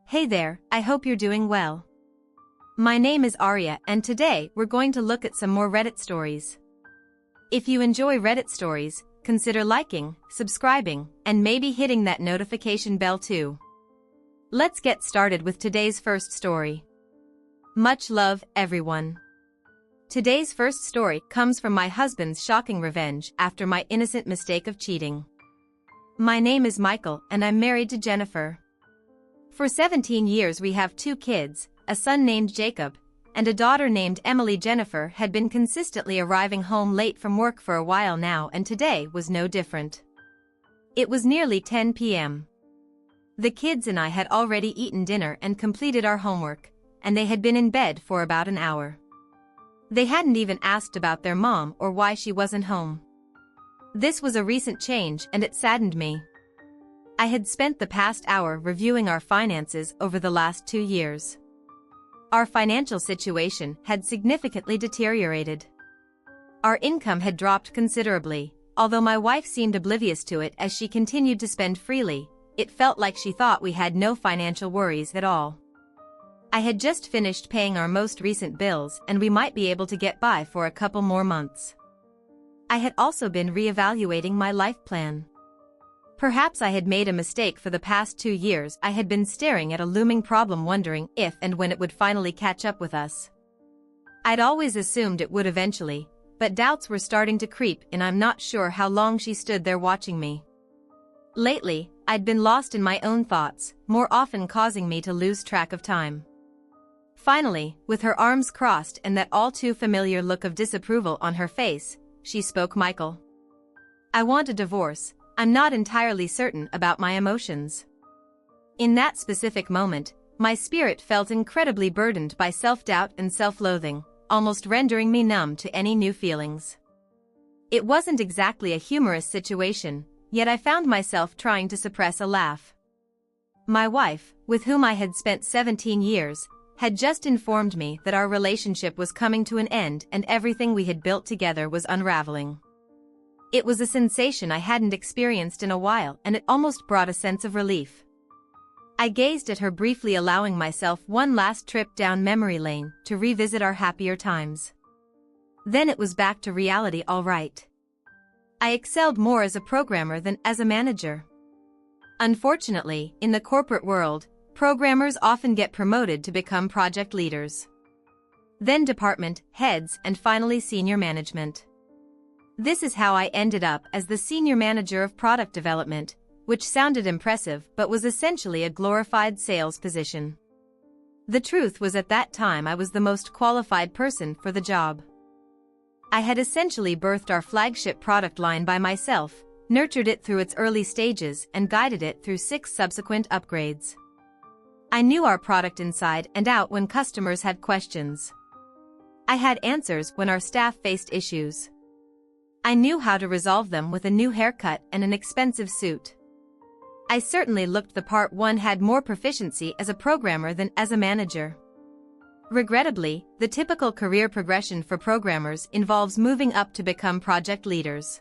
Hey there, I hope you're doing well. My name is Arya and today we're going to look at some more Reddit stories. If you enjoy Reddit stories, consider liking, subscribing, and maybe hitting that notification bell too. Let's get started with today's first story. Much love, everyone. Today's first story comes from my husband's shocking revenge after my innocent mistake of cheating. My name is Michael and I'm married to Jennifer. For 17 years we have 2 kids, a son named Jacob, and a daughter named Emily. Jennifer had been consistently arriving home late from work for a while now, and today was no different. It was nearly 10 p.m. The kids and I had already eaten dinner and completed our homework, and they had been in bed for about an hour. They hadn't even asked about their mom or why she wasn't home. This was a recent change and it saddened me. I had spent the past hour reviewing our finances over the last 2 years. Our financial situation had significantly deteriorated. Our income had dropped considerably, although my wife seemed oblivious to it as she continued to spend freely. It felt like she thought we had no financial worries at all. I had just finished paying our most recent bills and we might be able to get by for a couple more months. I had also been reevaluating my life plan. Perhaps I had made a mistake. For the past 2 years I had been staring at a looming problem, wondering if and when it would finally catch up with us. I'd always assumed it would eventually, but doubts were starting to creep in. I'm not sure how long she stood there watching me. Lately, I'd been lost in my own thoughts, more often causing me to lose track of time. Finally, with her arms crossed and that all too familiar look of disapproval on her face, she spoke. Michael, I want a divorce. I'm not entirely certain about my emotions. In that specific moment, my spirit felt incredibly burdened by self-doubt and self-loathing, almost rendering me numb to any new feelings. It wasn't exactly a humorous situation, yet I found myself trying to suppress a laugh. My wife, with whom I had spent 17 years, had just informed me that our relationship was coming to an end and everything we had built together was unraveling. It was a sensation I hadn't experienced in a while, and it almost brought a sense of relief. I gazed at her briefly, allowing myself one last trip down memory lane to revisit our happier times. Then it was back to reality. All right. I excelled more as a programmer than as a manager. Unfortunately, in the corporate world, programmers often get promoted to become project leaders, then department heads, and finally senior management. This is how I ended up as the senior manager of product development, which sounded impressive but was essentially a glorified sales position. The truth was, at that time I was the most qualified person for the job. I had essentially birthed our flagship product line by myself, nurtured it through its early stages, and guided it through 6 subsequent upgrades. I knew our product inside and out when customers had questions. I had answers when our staff faced issues. I knew how to resolve them with a new haircut and an expensive suit. I certainly looked the part. One had more proficiency as a programmer than as a manager. Regrettably, the typical career progression for programmers involves moving up to become project leaders,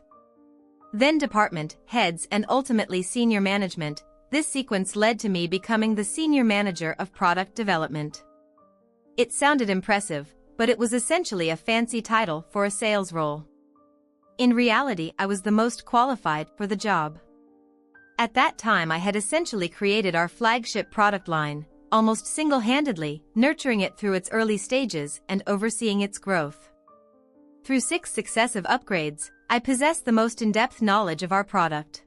then department heads, and ultimately senior management. This sequence led to me becoming the senior manager of product development. It sounded impressive, but it was essentially a fancy title for a sales role. In reality, I was the most qualified for the job. At that time I had essentially created our flagship product line, almost single-handedly, nurturing it through its early stages and overseeing its growth. Through 6 successive upgrades, I possessed the most in-depth knowledge of our product.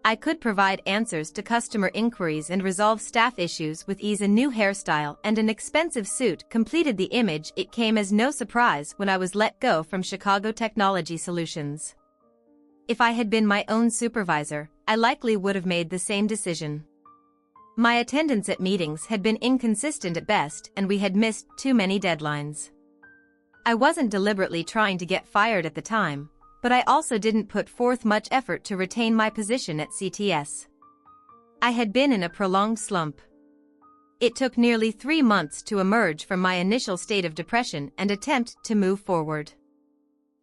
I could provide answers to customer inquiries and resolve staff issues with ease. A new hairstyle and an expensive suit completed the image. It came as no surprise when I was let go from Chicago Technology Solutions. If I had been my own supervisor, I likely would have made the same decision. My attendance at meetings had been inconsistent at best, and we had missed too many deadlines. I wasn't deliberately trying to get fired at the time, but I also didn't put forth much effort to retain my position at CTS. I had been in a prolonged slump. It took nearly 3 months to emerge from my initial state of depression and attempt to move forward.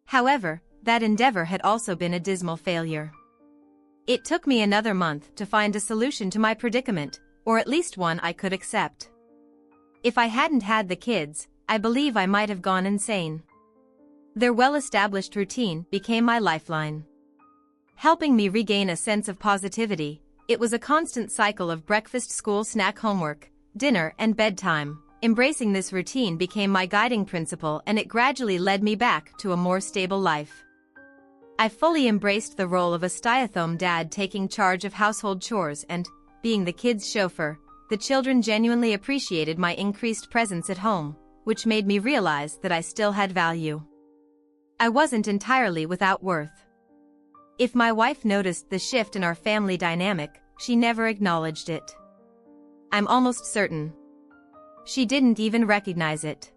However, that endeavor had also been a dismal failure. It took me another month to find a solution to my predicament, or at least one I could accept. If I hadn't had the kids, I believe I might have gone insane. Their well-established routine became my lifeline. Helping me regain a sense of positivity, it was a constant cycle of breakfast, school, snack, homework, dinner, and bedtime. Embracing this routine became my guiding principle, and it gradually led me back to a more stable life. I fully embraced the role of a stay-at-home dad, taking charge of household chores and being the kids' chauffeur. The children genuinely appreciated my increased presence at home, which made me realize that I still had value. I wasn't entirely without worth. If my wife noticed the shift in our family dynamic, she never acknowledged it. I'm almost certain she didn't even recognize it.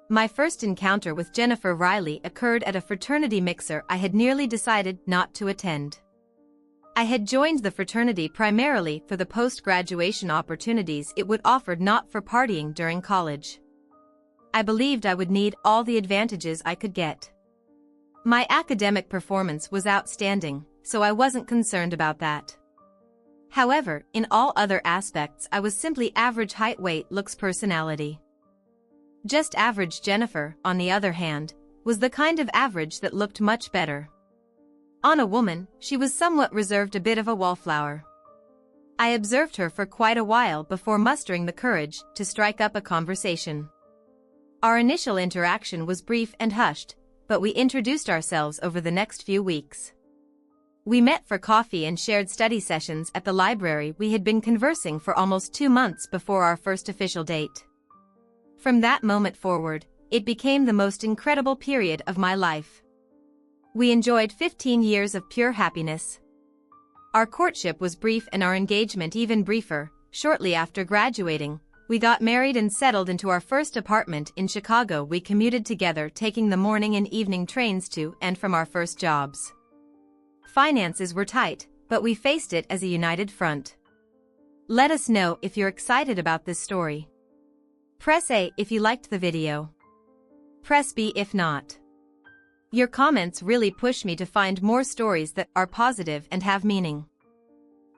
My first encounter with Jennifer Riley occurred at a fraternity mixer I had nearly decided not to attend. I had joined the fraternity primarily for the post-graduation opportunities it would offer, not for partying during college. I believed I would need all the advantages I could get. My academic performance was outstanding, so I wasn't concerned about that. However, in all other aspects I was simply average: height, weight, looks, personality. Just average. Jennifer, on the other hand, was the kind of average that looked much better. On a woman, she was somewhat reserved, a bit of a wallflower. I observed her for quite a while before mustering the courage to strike up a conversation. Our initial interaction was brief and hushed, but we introduced ourselves over the next few weeks. We met for coffee and shared study sessions at the library. We had been conversing for almost 2 months before our first official date. From that moment forward, it became the most incredible period of my life. We enjoyed 15 years of pure happiness. Our courtship was brief and our engagement even briefer. Shortly after graduating, we got married and settled into our first apartment in Chicago. We commuted together, taking the morning and evening trains to and from our first jobs. Finances were tight, but we faced it as a united front. Let us know if you're excited about this story. Press A if you liked the video. Press B if not. Your comments really push me to find more stories that are positive and have meaning.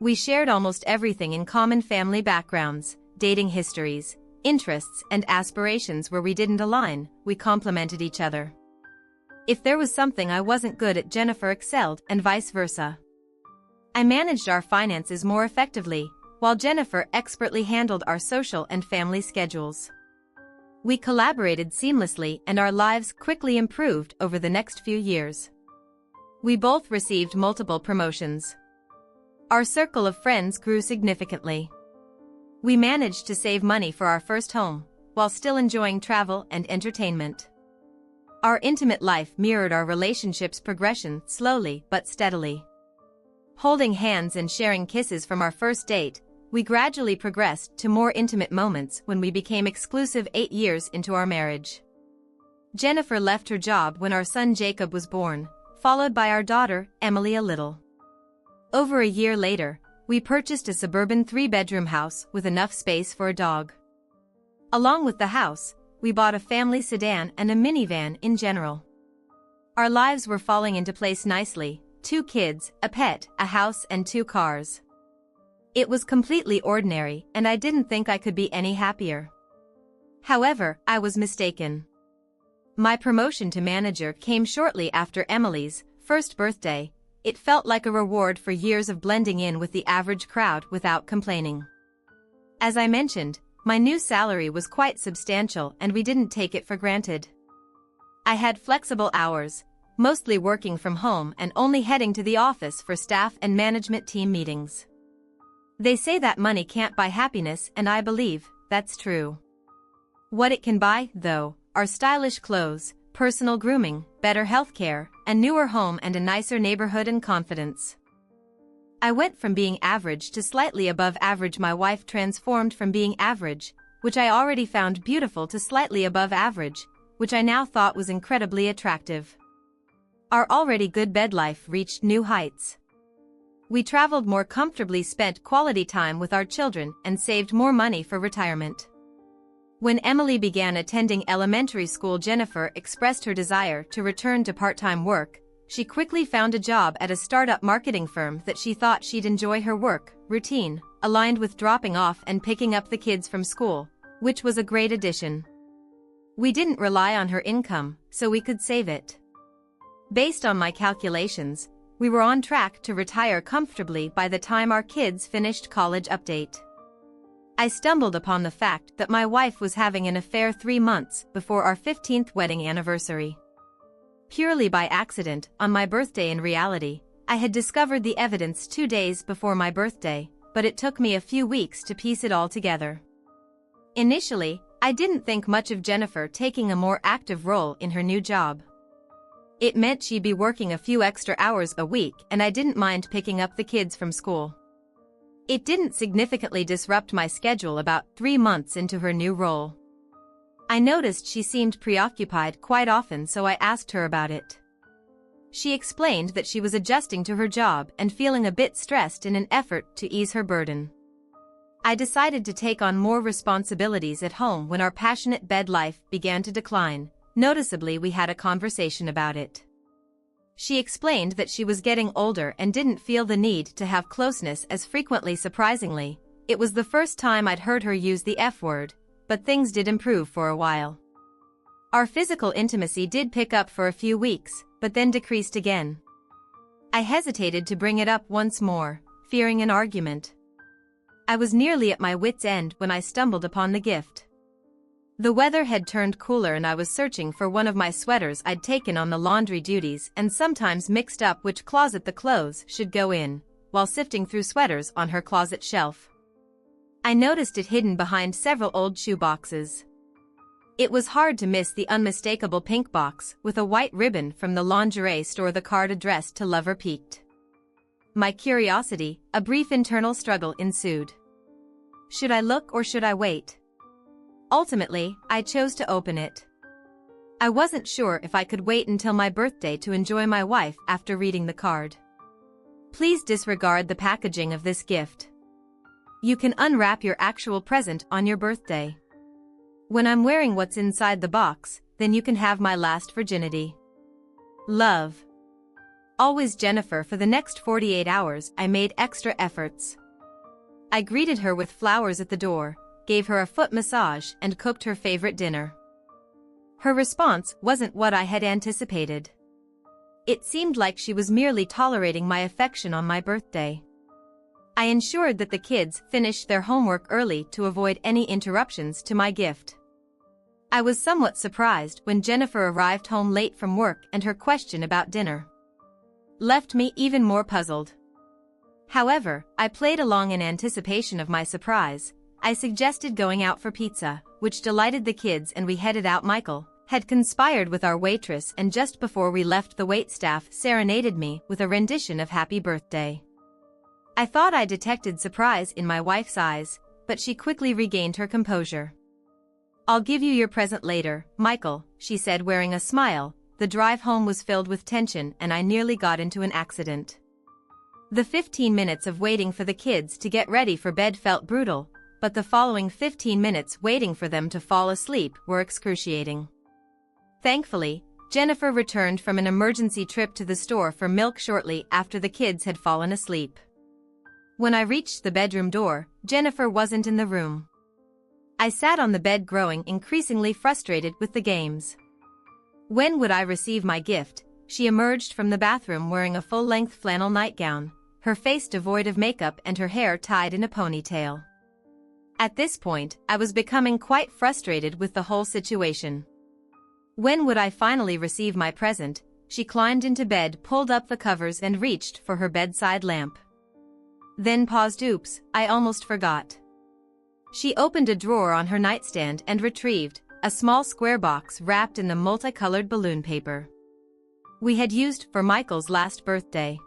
We shared almost everything in common: family backgrounds, dating histories, interests, and aspirations. Where we didn't align, we complemented each other. If there was something I wasn't good at, Jennifer excelled, and vice versa. I managed our finances more effectively, while Jennifer expertly handled our social and family schedules. We collaborated seamlessly, and our lives quickly improved over the next few years. We both received multiple promotions. Our circle of friends grew significantly. We managed to save money for our first home, while still enjoying travel and entertainment. Our intimate life mirrored our relationship's progression, slowly but steadily. Holding hands and sharing kisses from our first date, we gradually progressed to more intimate moments when we became exclusive 8 years into our marriage. Jennifer left her job when our son Jacob was born, followed by our daughter, Emily, a little over a year later. We purchased a suburban 3-bedroom house with enough space for a dog. Along with the house, we bought a family sedan and a minivan in general. Our lives were falling into place nicely: 2 kids, a pet, a house, and 2 cars. It was completely ordinary, and I didn't think I could be any happier. However, I was mistaken. My promotion to manager came shortly after Emily's first birthday. It felt like a reward for years of blending in with the average crowd without complaining. As I mentioned, my new salary was quite substantial, and we didn't take it for granted. I had flexible hours, mostly working from home and only heading to the office for staff and management team meetings. They say that money can't buy happiness, and I believe that's true. What it can buy, though, are stylish clothes, personal grooming, better healthcare, a newer home, and a nicer neighborhood and confidence. I went from being average to slightly above average. My wife transformed from being average, which I already found beautiful, to slightly above average, which I now thought was incredibly attractive. Our already good bed life reached new heights. We traveled more comfortably, spent quality time with our children, and saved more money for retirement. When Emily began attending elementary school, Jennifer expressed her desire to return to part-time work. She quickly found a job at a startup marketing firm that she thought she'd enjoy. Her work routine aligned with dropping off and picking up the kids from school, which was a great addition. We didn't rely on her income, so we could save it. Based on my calculations, we were on track to retire comfortably by the time our kids finished college update. I stumbled upon the fact that my wife was having an affair 3 months before our 15th wedding anniversary. Purely by accident, on my birthday in reality, I had discovered the evidence 2 days before my birthday, but it took me a few weeks to piece it all together. Initially, I didn't think much of Jennifer taking a more active role in her new job. It meant she'd be working a few extra hours a week, and I didn't mind picking up the kids from school. It didn't significantly disrupt my schedule about 3 months into her new role. I noticed she seemed preoccupied quite often, so I asked her about it. She explained that she was adjusting to her job and feeling a bit stressed in an effort to ease her burden. I decided to take on more responsibilities at home when our passionate bed life began to decline. Noticeably, we had a conversation about it. She explained that she was getting older and didn't feel the need to have closeness as frequently. Surprisingly, it was the first time I'd heard her use the F word, but things did improve for a while. Our physical intimacy did pick up for a few weeks, but then decreased again. I hesitated to bring it up once more, fearing an argument. I was nearly at my wit's end when I stumbled upon the gift. The weather had turned cooler and I was searching for one of my sweaters I'd taken on the laundry duties and sometimes mixed up which closet the clothes should go in, while sifting through sweaters on her closet shelf. I noticed it hidden behind several old shoe boxes. It was hard to miss the unmistakable pink box with a white ribbon from the lingerie store the card addressed to lover piqued my curiosity. A brief internal struggle ensued. Should I look or should I wait? Ultimately, I chose to open it. I wasn't sure if I could wait until my birthday to enjoy my wife after reading the card. Please disregard the packaging of this gift. You can unwrap your actual present on your birthday. When I'm wearing what's inside the box, then you can have my last virginity. Love. Always, Jennifer. For the next 48 hours, I made extra efforts. I greeted her with flowers at the door, gave her a foot massage, and cooked her favorite dinner. Her response wasn't what I had anticipated. It seemed like she was merely tolerating my affection on my birthday. I ensured that the kids finished their homework early to avoid any interruptions to my gift. I was somewhat surprised when Jennifer arrived home late from work, and her question about dinner left me even more puzzled. However, I played along in anticipation of my surprise. I suggested going out for pizza, which delighted the kids, and we headed out. Michael had conspired with our waitress, and just before we left, the waitstaff serenaded me with a rendition of Happy Birthday. I thought I detected surprise in my wife's eyes, but she quickly regained her composure. I'll give you your present later, Michael, she said, wearing a smile. The drive home was filled with tension and I nearly got into an accident. The 15 minutes of waiting for the kids to get ready for bed felt brutal, but the following 15 minutes waiting for them to fall asleep were excruciating. Thankfully, Jennifer returned from an emergency trip to the store for milk shortly after the kids had fallen asleep. When I reached the bedroom door, Jennifer wasn't in the room. I sat on the bed, growing increasingly frustrated with the games. When would I receive my gift? She emerged from the bathroom wearing a full-length flannel nightgown, her face devoid of makeup and her hair tied in a ponytail. At this point, I was becoming quite frustrated with the whole situation. When would I finally receive my present? She climbed into bed, pulled up the covers, and reached for her bedside lamp. Then paused. Oops, I almost forgot. She opened a drawer on her nightstand and retrieved a small square box wrapped in the multicolored balloon paper we had used for Michael's last birthday.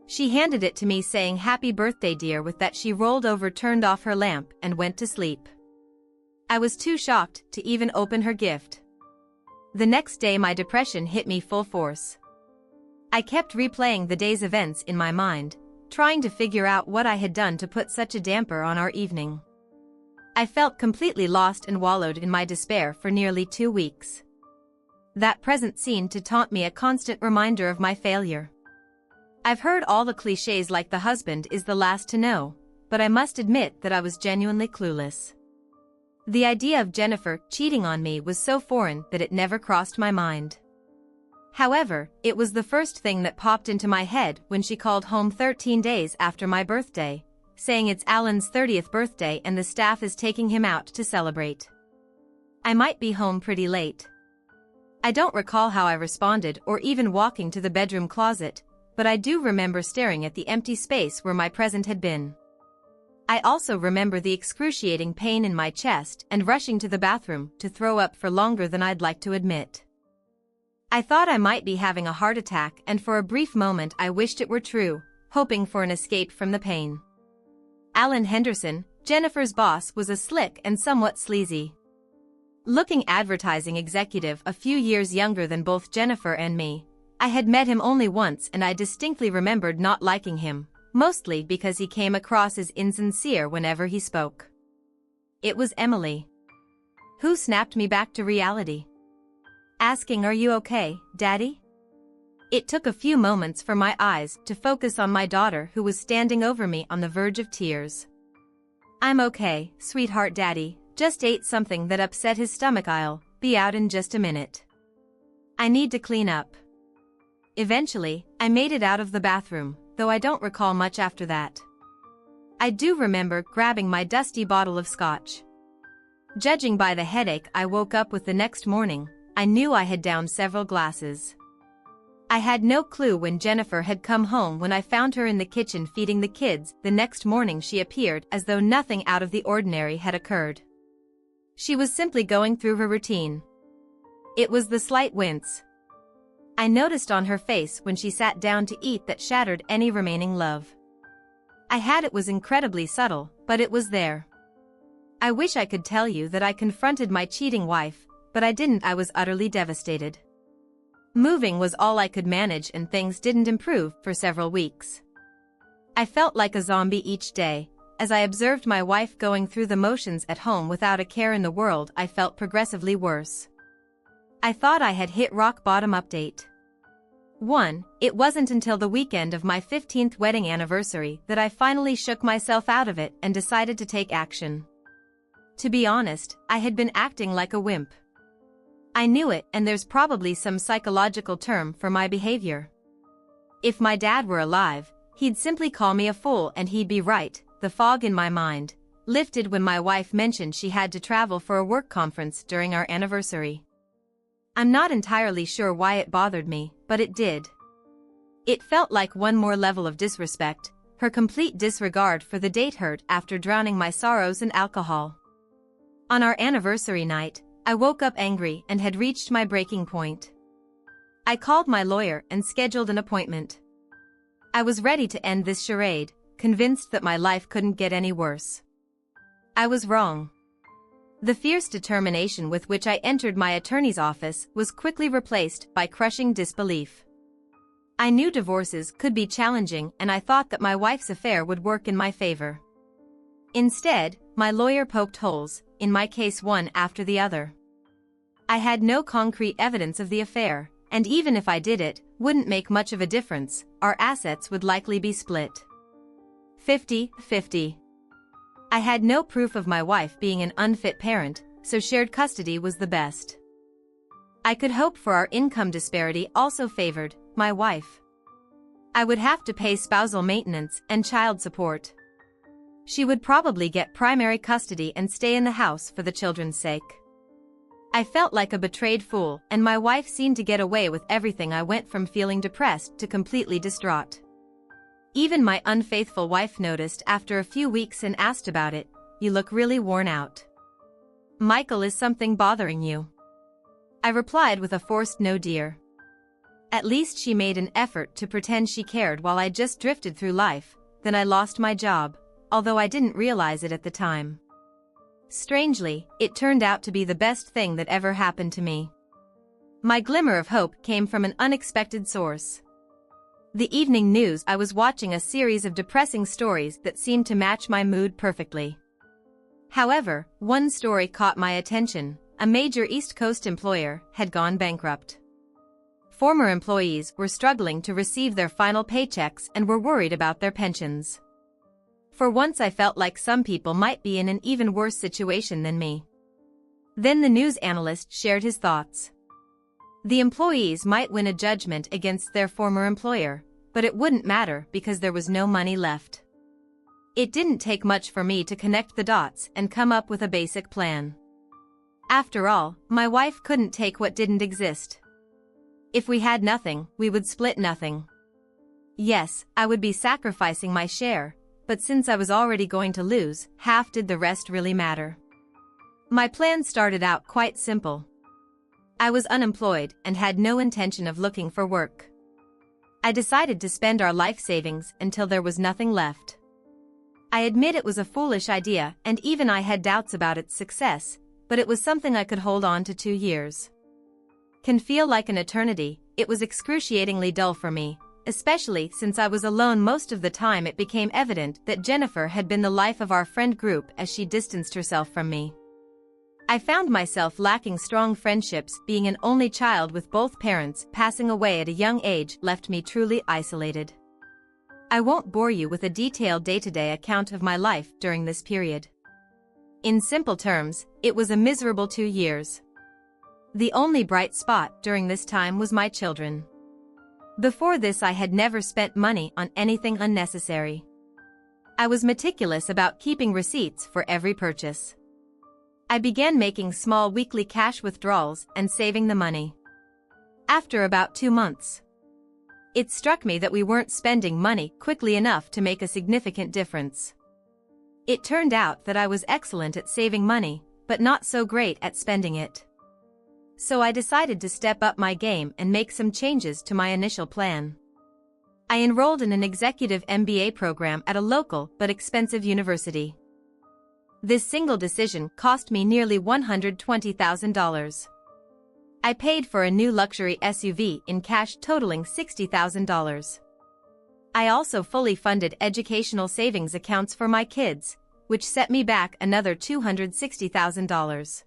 She handed it to me, saying, "Happy birthday, dear." With that, she rolled over, turned off her lamp, and went to sleep. I was too shocked to even open her gift. The next day, my depression hit me full force. I kept replaying the day's events in my mind, trying to figure out what I had done to put such a damper on our evening. I felt completely lost and wallowed in my despair for nearly 2 weeks. That present seemed to taunt me, a constant reminder of my failure. I've heard all the cliches, like the husband is the last to know, but I must admit that I was genuinely clueless. The idea of Jennifer cheating on me was so foreign that it never crossed my mind. However, it was the first thing that popped into my head when she called home 13 days after my birthday, saying it's Alan's 30th birthday and the staff is taking him out to celebrate. I might be home pretty late. I don't recall how I responded or even walking to the bedroom closet, but I do remember staring at the empty space where my present had been. I also remember the excruciating pain in my chest and rushing to the bathroom to throw up for longer than I'd like to admit. I thought I might be having a heart attack, and for a brief moment I wished it were true, hoping for an escape from the pain. Alan Henderson, Jennifer's boss, was a slick and somewhat sleazy looking advertising executive a few years younger than both Jennifer and me. I had met him only once and I distinctly remembered not liking him, mostly because he came across as insincere whenever he spoke. It was Emily who snapped me back to reality, asking, "Are you okay, Daddy?" It took a few moments for my eyes to focus on my daughter, who was standing over me on the verge of tears. "I'm okay, sweetheart. Daddy just ate something that upset his stomach. I'll be out in just a minute. I need to clean up." Eventually, I made it out of the bathroom, though I don't recall much after that. I do remember grabbing my dusty bottle of scotch. Judging by the headache I woke up with the next morning, I knew I had downed several glasses. I had no clue when Jennifer had come home. When I found her in the kitchen feeding the kids the next morning, she appeared as though nothing out of the ordinary had occurred. She was simply going through her routine. It was the slight wince I noticed on her face when she sat down to eat that shattered any remaining love I had. It was incredibly subtle, but it was there. I wish I could tell you that I confronted my cheating wife, but I didn't. I was utterly devastated. Moving was all I could manage, and things didn't improve for several weeks. I felt like a zombie each day. As I observed my wife going through the motions at home without a care in the world, I felt progressively worse. I thought I had hit rock bottom. Update 1. It wasn't until the weekend of my 15th wedding anniversary that I finally shook myself out of it and decided to take action. To be honest, I had been acting like a wimp. I knew it, and there's probably some psychological term for my behavior. If my dad were alive, he'd simply call me a fool, and he'd be right. The fog in my mind lifted when my wife mentioned she had to travel for a work conference during our anniversary. I'm not entirely sure why it bothered me, but it did. It felt like one more level of disrespect. Her complete disregard for the date hurt after drowning my sorrows in alcohol. On our anniversary night, I woke up angry and had reached my breaking point. I called my lawyer and scheduled an appointment. I was ready to end this charade, convinced that my life couldn't get any worse. I was wrong. The fierce determination with which I entered my attorney's office was quickly replaced by crushing disbelief. I knew divorces could be challenging, and I thought that my wife's affair would work in my favor. Instead, my lawyer poked holes in my case one after the other. I had no concrete evidence of the affair, and even if I did, it wouldn't make much of a difference. Our assets would likely be split 50-50. I had no proof of my wife being an unfit parent, so shared custody was the best. I could hope for our income disparity also favored my wife. I would have to pay spousal maintenance and child support. She would probably get primary custody and stay in the house for the children's sake. I felt like a betrayed fool, and my wife seemed to get away with everything. I went from feeling depressed to completely distraught. Even my unfaithful wife noticed after a few weeks and asked about it. "You look really worn out. Michael, is something bothering you?" I replied with a forced "No, dear." At least she made an effort to pretend she cared while I just drifted through life. Then I lost my job, although I didn't realize it at the time. Strangely, it turned out to be the best thing that ever happened to me. My glimmer of hope came from an unexpected source. The evening news. I was watching a series of depressing stories that seemed to match my mood perfectly. However, one story caught my attention. A major East Coast employer had gone bankrupt. Former employees were struggling to receive their final paychecks and were worried about their pensions. For once I felt like some people might be in an even worse situation than me. Then the news analyst shared his thoughts. The employees might win a judgment against their former employer, but it wouldn't matter because there was no money left. It didn't take much for me to connect the dots and come up with a basic plan. After all, my wife couldn't take what didn't exist. If we had nothing, we would split nothing. Yes, I would be sacrificing my share, but since I was already going to lose, half did the rest really matter? My plan started out quite simple. I was unemployed and had no intention of looking for work. I decided to spend our life savings until there was nothing left. I admit it was a foolish idea and even I had doubts about its success, but it was something I could hold on to 2 years. Can feel like an eternity. It was excruciatingly dull for me, especially since I was alone most of the time. It became evident that Jennifer had been the life of our friend group as she distanced herself from me. I found myself lacking strong friendships. Being an only child with both parents passing away at a young age left me truly isolated. I won't bore you with a detailed day-to-day account of my life during this period. In simple terms, it was a miserable 2 years. The only bright spot during this time was my children. Before this I had never spent money on anything unnecessary. I was meticulous about keeping receipts for every purchase. I began making small weekly cash withdrawals and saving the money. After about 2 months, it struck me that we weren't spending money quickly enough to make a significant difference. It turned out that I was excellent at saving money, but not so great at spending it. So I decided to step up my game and make some changes to my initial plan. I enrolled in an executive MBA program at a local but expensive university. This single decision cost me nearly $120,000. I paid for a new luxury SUV in cash totaling $60,000. I also fully funded educational savings accounts for my kids, which set me back another $260,000.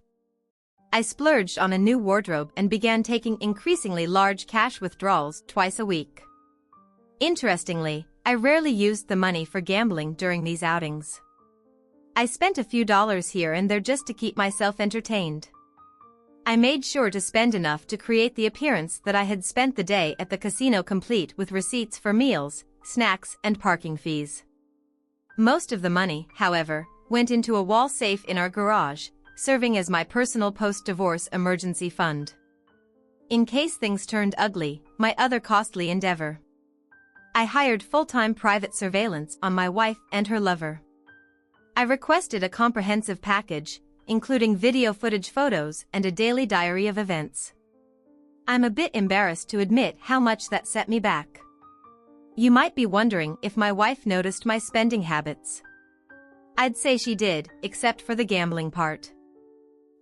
I splurged on a new wardrobe and began taking increasingly large cash withdrawals twice a week. Interestingly, I rarely used the money for gambling during these outings. I spent a few dollars here and there just to keep myself entertained. I made sure to spend enough to create the appearance that I had spent the day at the casino, complete with receipts for meals, snacks, and parking fees. Most of the money, however, went into a wall safe in our garage, serving as my personal post-divorce emergency fund. In case things turned ugly, my other costly endeavor. I hired full-time private surveillance on my wife and her lover. I requested a comprehensive package, including video footage, photos, and a daily diary of events. I'm a bit embarrassed to admit how much that set me back. You might be wondering if my wife noticed my spending habits. I'd say she did, except for the gambling part.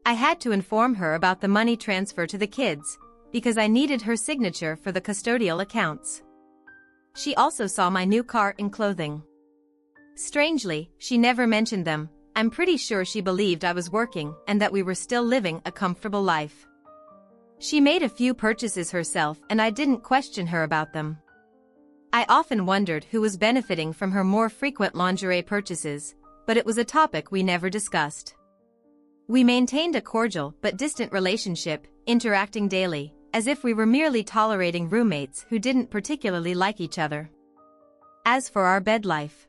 I had to inform her about the money transfer to the kids, because I needed her signature for the custodial accounts. She also saw my new car and clothing. Strangely, she never mentioned them. I'm pretty sure she believed I was working and that we were still living a comfortable life. She made a few purchases herself and I didn't question her about them. I often wondered who was benefiting from her more frequent lingerie purchases, but it was a topic we never discussed. We maintained a cordial but distant relationship, interacting daily, as if we were merely tolerating roommates who didn't particularly like each other. As for our bed life,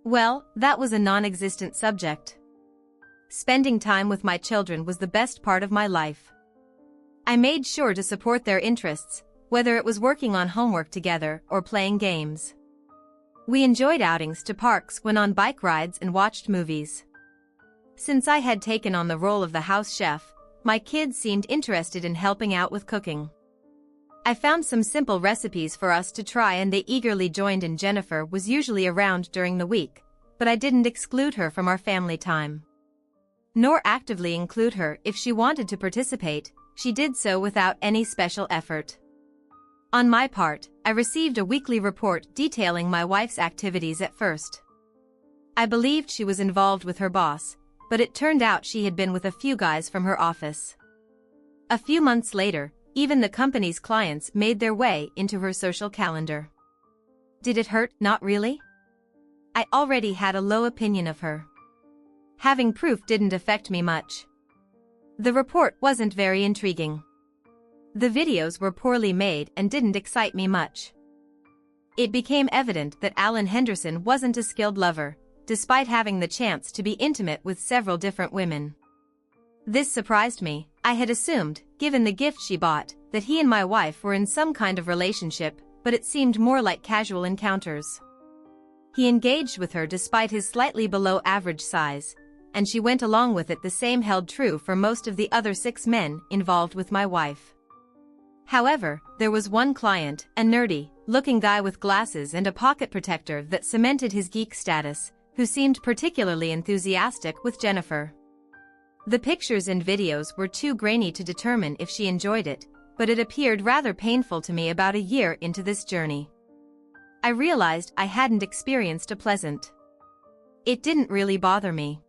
well, that was a non-existent subject. Spending time with my children was the best part of my life. I made sure to support their interests, whether it was working on homework together or playing games. We enjoyed outings to parks, went on bike rides, and watched movies. Since I had taken on the role of the house chef, my kids seemed interested in helping out with cooking. I found some simple recipes for us to try and they eagerly joined in. Jennifer was usually around during the week, but I didn't exclude her from our family time. Nor actively include her if she wanted to participate. She did so without any special effort. On my part, I received a weekly report detailing my wife's activities at first. I believed she was involved with her boss, but it turned out she had been with a few guys from her office. A few months later, even the company's clients made their way into her social calendar. Did it hurt? Not really. I already had a low opinion of her. Having proof didn't affect me much. The report wasn't very intriguing. The videos were poorly made and didn't excite me much. It became evident that Alan Henderson wasn't a skilled lover, despite having the chance to be intimate with several different women. This surprised me. I had assumed, given the gift she bought, that he and my wife were in some kind of relationship, but it seemed more like casual encounters. He engaged with her despite his slightly below average size, and she went along with it. The same held true for most of the other 6 men involved with my wife. However, there was one client, a nerdy-looking guy with glasses and a pocket protector that cemented his geek status, who seemed particularly enthusiastic with Jennifer. The pictures and videos were too grainy to determine if she enjoyed it, but it appeared rather painful to me about a year into this journey. I realized I hadn't experienced a pleasant. It didn't really bother me.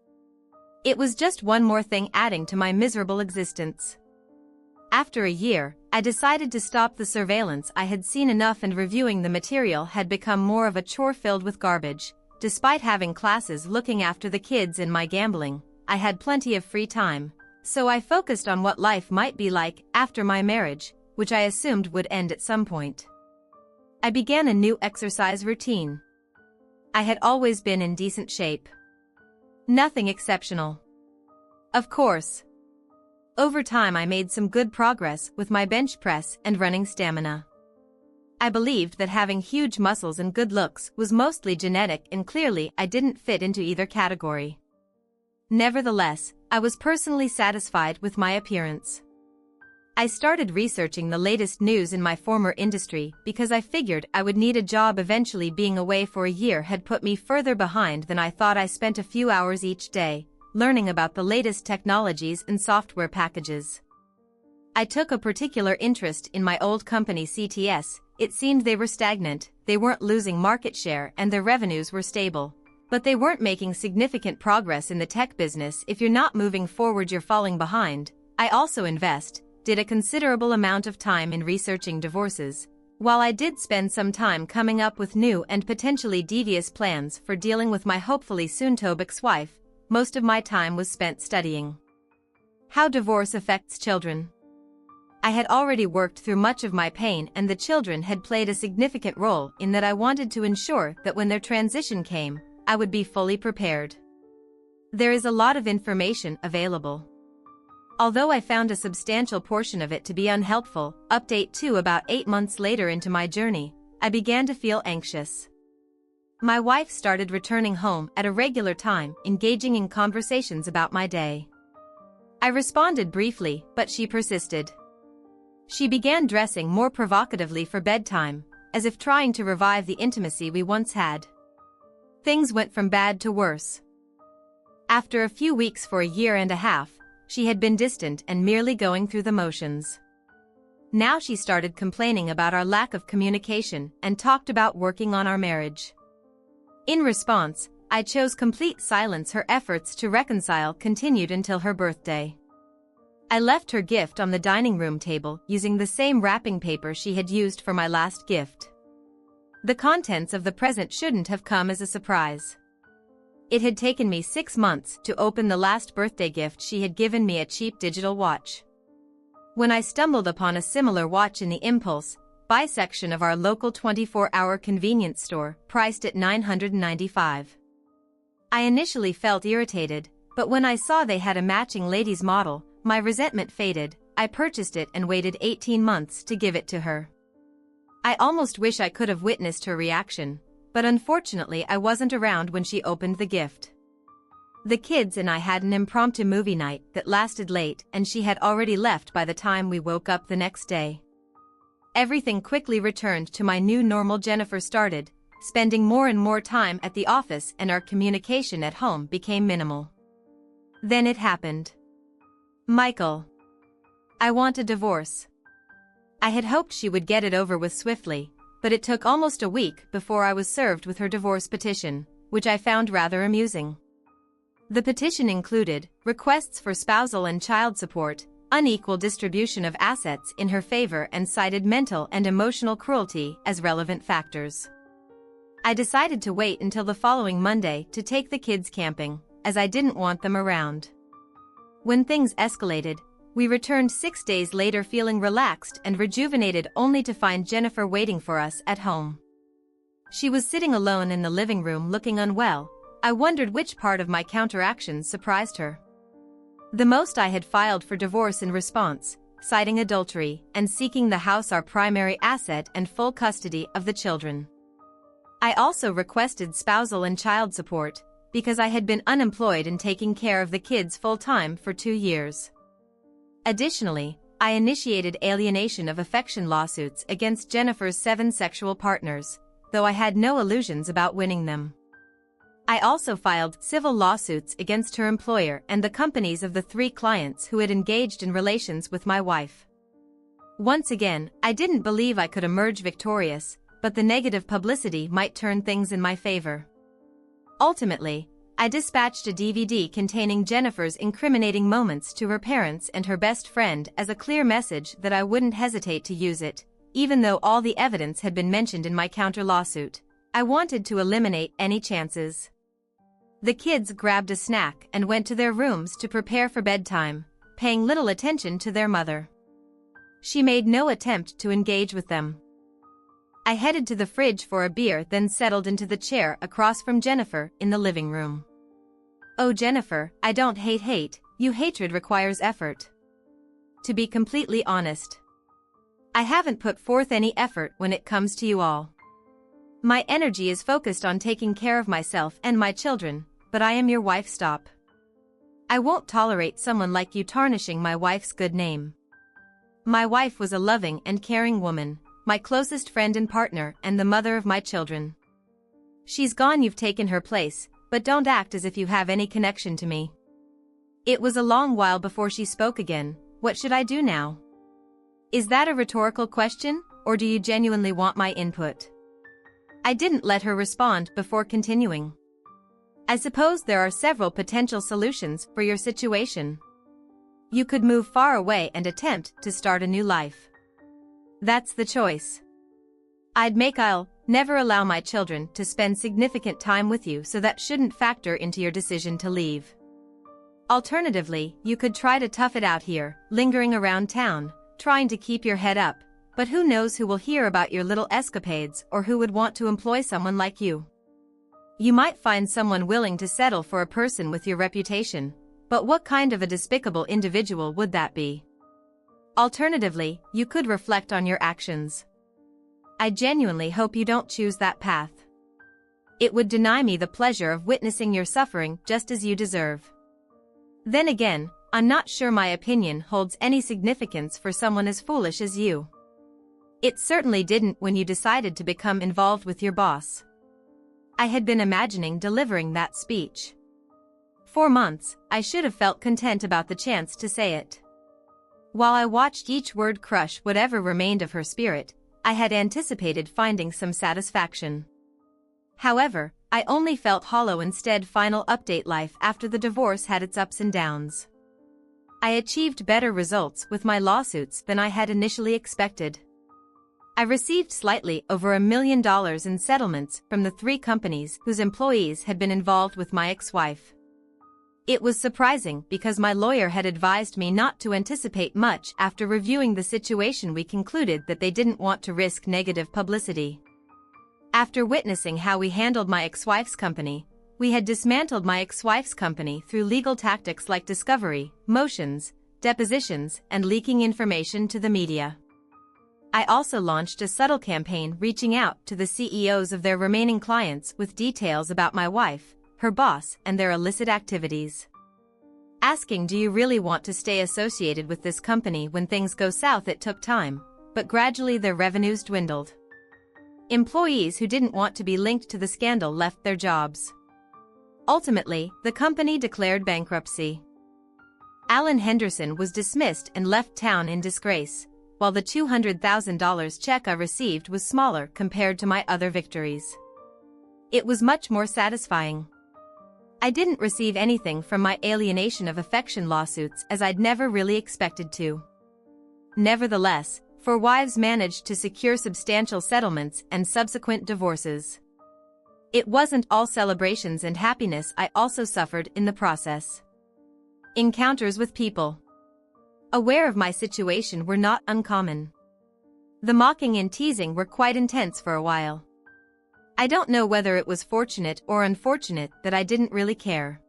It was just one more thing adding to my miserable existence. After a year, I decided to stop the surveillance. I had seen enough and reviewing the material had become more of a chore filled with garbage. Despite having classes looking after the kids and my gambling, I had plenty of free time, so I focused on what life might be like after my marriage, which I assumed would end at some point. I began a new exercise routine. I had always been in decent shape. Nothing exceptional. Of course. Over time I made some good progress with my bench press and running stamina. I believed that having huge muscles and good looks was mostly genetic, and clearly I didn't fit into either category. Nevertheless, I was personally satisfied with my appearance. I started researching the latest news in my former industry because I figured I would need a job eventually. Being away for a year had put me further behind than I thought. I spent a few hours each day learning about the latest technologies and software packages. I took a particular interest in my old company CTS. It seemed they were stagnant, they weren't losing market share, and their revenues were stable. But they weren't making significant progress in the tech business. If you're not moving forward, you're falling behind. I also did a considerable amount of time in researching divorces. While I did spend some time coming up with new and potentially devious plans for dealing with my hopefully soon-to-be ex-wife, most of my time was spent studying how divorce affects children. I had already worked through much of my pain, and the children had played a significant role in that. I wanted to ensure that when their transition came, I would be fully prepared. There is a lot of information available. Although I found a substantial portion of it to be unhelpful, update 2 about 8 months later into my journey, I began to feel anxious. My wife started returning home at a regular time, engaging in conversations about my day. I responded briefly, but she persisted. She began dressing more provocatively for bedtime, as if trying to revive the intimacy we once had. Things went from bad to worse. After a few weeks, for a year and a half, she had been distant and merely going through the motions. Now she started complaining about our lack of communication and talked about working on our marriage. In response, I chose complete silence. Her efforts to reconcile continued until her birthday. I left her gift on the dining room table using the same wrapping paper she had used for my last gift. The contents of the present shouldn't have come as a surprise. It had taken me 6 months to open the last birthday gift. She had given me a cheap digital watch. When I stumbled upon a similar watch in the impulse buy section of our local 24-hour convenience store, priced at $995. I initially felt irritated, but when I saw they had a matching ladies' model, my resentment faded. I purchased it and waited 18 months to give it to her. I almost wish I could have witnessed her reaction, but unfortunately I wasn't around when she opened the gift. The kids and I had an impromptu movie night that lasted late, and she had already left by the time we woke up the next day. Everything quickly returned to my new normal. Jennifer started spending more and more time at the office, and our communication at home became minimal. Then it happened. Michael. I want a divorce. I had hoped she would get it over with swiftly, but it took almost a week before I was served with her divorce petition, which I found rather amusing. The petition included requests for spousal and child support, unequal distribution of assets in her favor, and cited mental and emotional cruelty as relevant factors. I decided to wait until the following Monday to take the kids camping, as I didn't want them around. When things escalated, we returned 6 days later feeling relaxed and rejuvenated, only to find Jennifer waiting for us at home. She was sitting alone in the living room looking unwell. I wondered which part of my counteractions surprised her. The most. I had filed for divorce in response, citing adultery and seeking the house, our primary asset, and full custody of the children. I also requested spousal and child support, because I had been unemployed and taking care of the kids full-time for 2 years. Additionally, I initiated alienation of affection lawsuits against Jennifer's 7 sexual partners, though I had no illusions about winning them. I also filed civil lawsuits against her employer and the companies of the 3 clients who had engaged in relations with my wife. Once again, I didn't believe I could emerge victorious, but the negative publicity might turn things in my favor. Ultimately, I dispatched a DVD containing Jennifer's incriminating moments to her parents and her best friend as a clear message that I wouldn't hesitate to use it, even though all the evidence had been mentioned in my counter lawsuit. I wanted to eliminate any chances. The kids grabbed a snack and went to their rooms to prepare for bedtime, paying little attention to their mother. She made no attempt to engage with them. I headed to the fridge for a beer, then settled into the chair across from Jennifer in the living room. "Oh Jennifer, I don't hate you. Hatred requires effort. To be completely honest, I haven't put forth any effort when it comes to you all. My energy is focused on taking care of myself and my children, but I am your wife. Stop. I won't tolerate someone like you tarnishing my wife's good name. My wife was a loving and caring woman, my closest friend and partner, and the mother of my children. She's gone, you've taken her place, but don't act as if you have any connection to me." It was a long while before she spoke again. "What should I do now?" Is that a rhetorical question, or do you genuinely want my input? I didn't let her respond before continuing. "I suppose there are several potential solutions for your situation. You could move far away and attempt to start a new life. That's the choice I'd make. I'll never allow my children to spend significant time with you, so that shouldn't factor into your decision to leave. Alternatively, you could try to tough it out here, lingering around town, trying to keep your head up, but who knows who will hear about your little escapades or who would want to employ someone like you. You might find someone willing to settle for a person with your reputation, but what kind of a despicable individual would that be? Alternatively, you could reflect on your actions. I genuinely hope you don't choose that path. It would deny me the pleasure of witnessing your suffering just as you deserve. Then again, I'm not sure my opinion holds any significance for someone as foolish as you. It certainly didn't when you decided to become involved with your boss." I had been imagining delivering that speech. 4 months, I should have felt content about the chance to say it. While I watched each word crush whatever remained of her spirit, I had anticipated finding some satisfaction. However, I only felt hollow instead. Final update: life after the divorce had its ups and downs. I achieved better results with my lawsuits than I had initially expected. I received slightly over $1 million in settlements from the 3 companies whose employees had been involved with my ex-wife. It was surprising because my lawyer had advised me not to anticipate much. After reviewing the situation, we concluded that they didn't want to risk negative publicity. After witnessing how we handled my ex-wife's company, we had dismantled my ex-wife's company through legal tactics like discovery, motions, depositions, and leaking information to the media. I also launched a subtle campaign reaching out to the CEOs of their remaining clients with details about my wife, her boss, and their illicit activities. Asking, "Do you really want to stay associated with this company when things go south?" It took time, but gradually their revenues dwindled. Employees who didn't want to be linked to the scandal left their jobs. Ultimately, the company declared bankruptcy. Alan Henderson was dismissed and left town in disgrace, while the $200,000 check I received was smaller compared to my other victories. It was much more satisfying. I didn't receive anything from my alienation of affection lawsuits, as I'd never really expected to. Nevertheless, 4 wives managed to secure substantial settlements and subsequent divorces. It wasn't all celebrations and happiness. I also suffered in the process. Encounters with people aware of my situation were not uncommon. The mocking and teasing were quite intense for a while. I don't know whether it was fortunate or unfortunate that I didn't really care.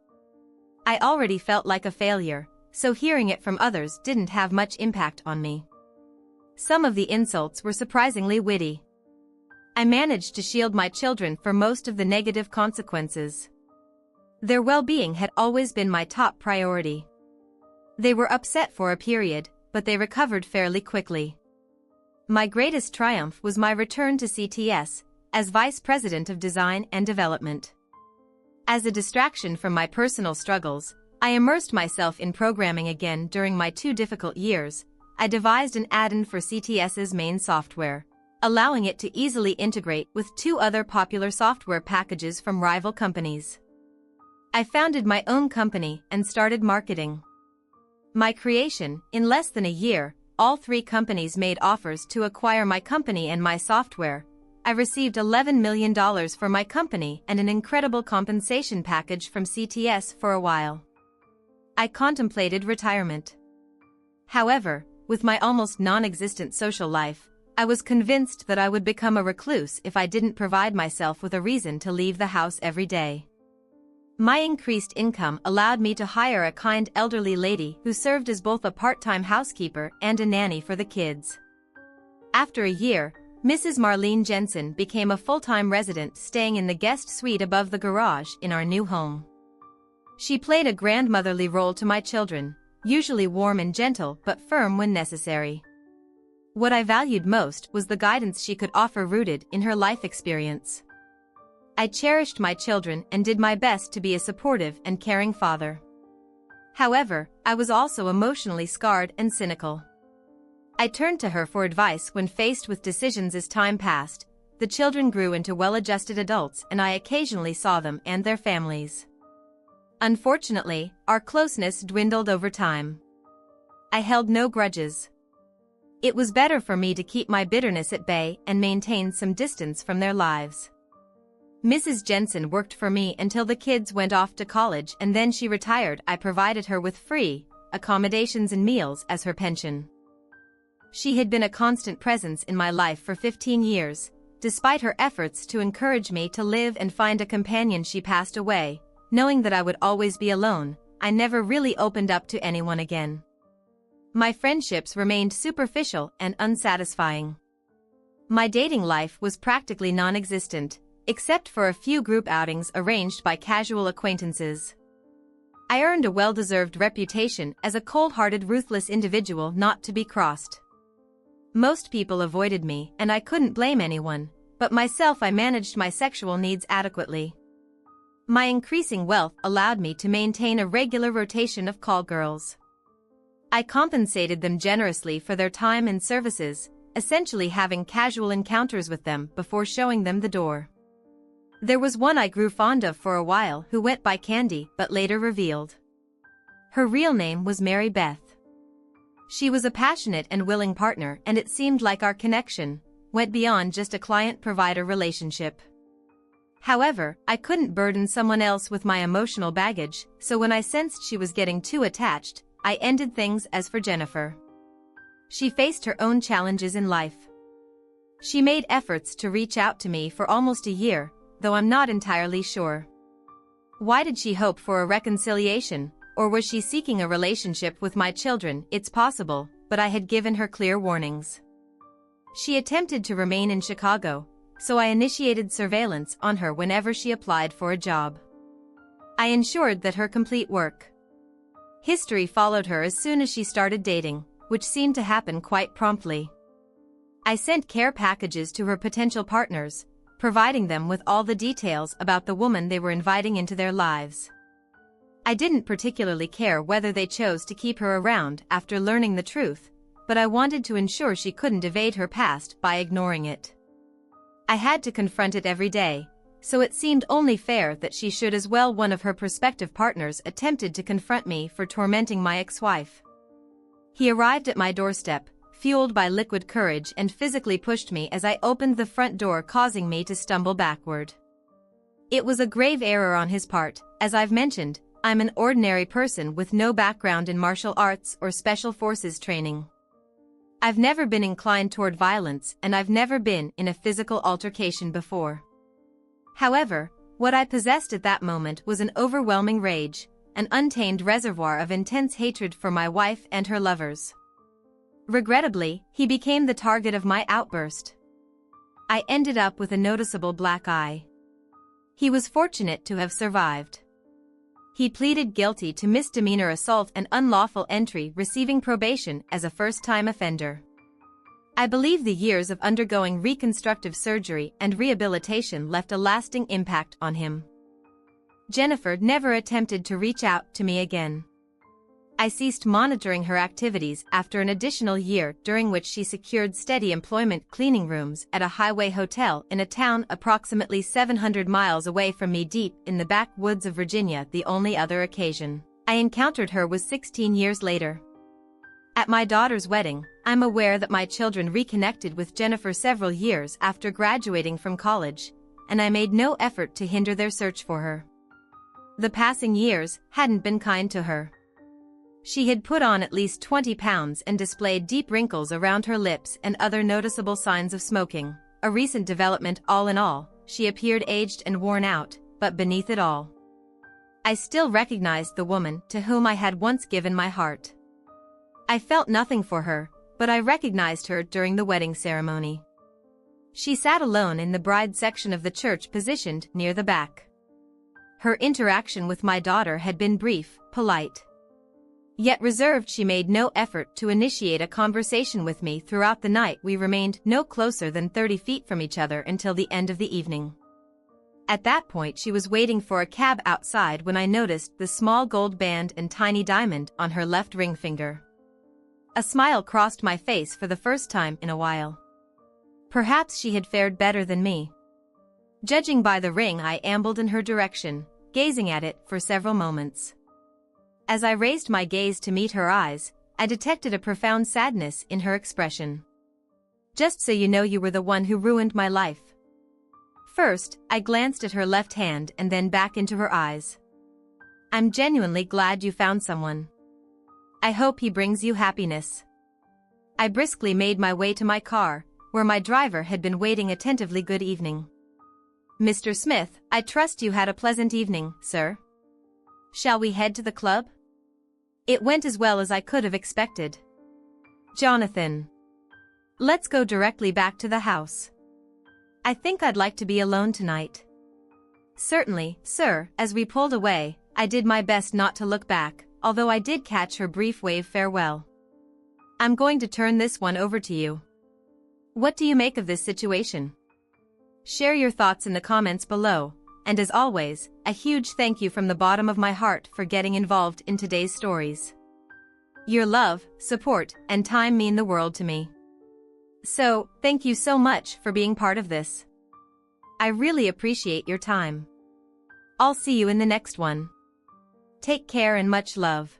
I already felt like a failure, so hearing it from others didn't have much impact on me. Some of the insults were surprisingly witty. I managed to shield my children from most of the negative consequences. Their well-being had always been my top priority. They were upset for a period, but they recovered fairly quickly. My greatest triumph was my return to CTS as Vice President of Design and Development. As a distraction from my personal struggles, I immersed myself in programming again. During my 2 difficult years, I devised an add-in for CTS's main software, allowing it to easily integrate with 2 other popular software packages from rival companies. I founded my own company and started marketing my creation. In less than a year, all 3 companies made offers to acquire my company and my software. I received $11 million for my company and an incredible compensation package from CTS for a while. I contemplated retirement. However, with my almost non-existent social life, I was convinced that I would become a recluse if I didn't provide myself with a reason to leave the house every day. My increased income allowed me to hire a kind elderly lady who served as both a part-time housekeeper and a nanny for the kids. After a year, Mrs. Marlene Jensen became a full-time resident, staying in the guest suite above the garage in our new home. She played a grandmotherly role to my children, usually warm and gentle but firm when necessary. What I valued most was the guidance she could offer, rooted in her life experience. I cherished my children and did my best to be a supportive and caring father. However, I was also emotionally scarred and cynical. I turned to her for advice when faced with decisions. As time passed, the children grew into well-adjusted adults and I occasionally saw them and their families. Unfortunately, our closeness dwindled over time. I held no grudges. It was better for me to keep my bitterness at bay and maintain some distance from their lives. Mrs. Jensen worked for me until the kids went off to college and then she retired. I provided her with free accommodations and meals as her pension. She had been a constant presence in my life for 15 years. Despite her efforts to encourage me to live and find a companion, she passed away. Knowing that I would always be alone, I never really opened up to anyone again. My friendships remained superficial and unsatisfying. My dating life was practically non-existent, except for a few group outings arranged by casual acquaintances. I earned a well-deserved reputation as a cold-hearted, ruthless individual not to be crossed. Most people avoided me and I couldn't blame anyone, but myself, I managed my sexual needs adequately. My increasing wealth allowed me to maintain a regular rotation of call girls. I compensated them generously for their time and services, essentially having casual encounters with them before showing them the door. There was one I grew fond of for a while who went by Candy but later revealed her real name was Mary Beth. She was a passionate and willing partner, and it seemed like our connection went beyond just a client-provider relationship. However, I couldn't burden someone else with my emotional baggage, so when I sensed she was getting too attached, I ended things. As for Jennifer, she faced her own challenges in life. She made efforts to reach out to me for almost a year, though I'm not entirely sure. Why did she hope for a reconciliation, or was she seeking a relationship with my children? It's possible, but I had given her clear warnings. She attempted to remain in Chicago, so I initiated surveillance on her whenever she applied for a job. I ensured that her complete work history followed her as soon as she started dating, which seemed to happen quite promptly. I sent care packages to her potential partners, providing them with all the details about the woman they were inviting into their lives. I didn't particularly care whether they chose to keep her around after learning the truth, but I wanted to ensure she couldn't evade her past by ignoring it. I had to confront it every day, so it seemed only fair that she should as well. One of her prospective partners attempted to confront me for tormenting my ex-wife. He arrived at my doorstep, fueled by liquid courage, and physically pushed me as I opened the front door, causing me to stumble backward. It was a grave error on his part. As I've mentioned, I'm an ordinary person with no background in martial arts or special forces training. I've never been inclined toward violence, and I've never been in a physical altercation before. However, what I possessed at that moment was an overwhelming rage, an untamed reservoir of intense hatred for my wife and her lovers. Regrettably, he became the target of my outburst. I ended up with a noticeable black eye. He was fortunate to have survived. He pleaded guilty to misdemeanor assault and unlawful entry, receiving probation as a first-time offender. I believe the years of undergoing reconstructive surgery and rehabilitation left a lasting impact on him. Jennifer never attempted to reach out to me again. I ceased monitoring her activities after an additional year, during which she secured steady employment cleaning rooms at a highway hotel in a town approximately 700 miles away from me, deep in the backwoods of Virginia. The only other occasion I encountered her was 16 years later. At my daughter's wedding. I'm aware that my children reconnected with Jennifer several years after graduating from college, and I made no effort to hinder their search for her. The passing years hadn't been kind to her. She had put on at least 20 pounds and displayed deep wrinkles around her lips and other noticeable signs of smoking. A recent development. All in all, she appeared aged and worn out, but beneath it all, I still recognized the woman to whom I had once given my heart. I felt nothing for her, but I recognized her during the wedding ceremony. She sat alone in the bride section of the church, positioned near the back. Her interaction with my daughter had been brief, polite, yet reserved. She made no effort to initiate a conversation with me throughout the night. We remained no closer than 30 feet from each other until the end of the evening. At that point, she was waiting for a cab outside when I noticed the small gold band and tiny diamond on her left ring finger. A smile crossed my face for the first time in a while. Perhaps she had fared better than me. Judging by the ring, I ambled in her direction, gazing at it for several moments. As I raised my gaze to meet her eyes, I detected a profound sadness in her expression. "Just so you know, you were the one who ruined my life." First, I glanced at her left hand and then back into her eyes. "I'm genuinely glad you found someone. I hope he brings you happiness." I briskly made my way to my car, where my driver had been waiting attentively. "Good evening, Mr. Smith. I trust you had a pleasant evening, sir. Shall we head to the club?" It went as well as I could have expected. "Jonathan, let's go directly back to the house. I think I'd like to be alone tonight." "Certainly, sir." As we pulled away, I did my best not to look back, although I did catch her brief wave farewell. "I'm going to turn this one over to you. What do you make of this situation? Share your thoughts in the comments below, and as always, a huge thank you from the bottom of my heart for getting involved in today's stories. Your love, support, and time mean the world to me. So, thank you so much for being part of this. I really appreciate your time. I'll see you in the next one. Take care and much love.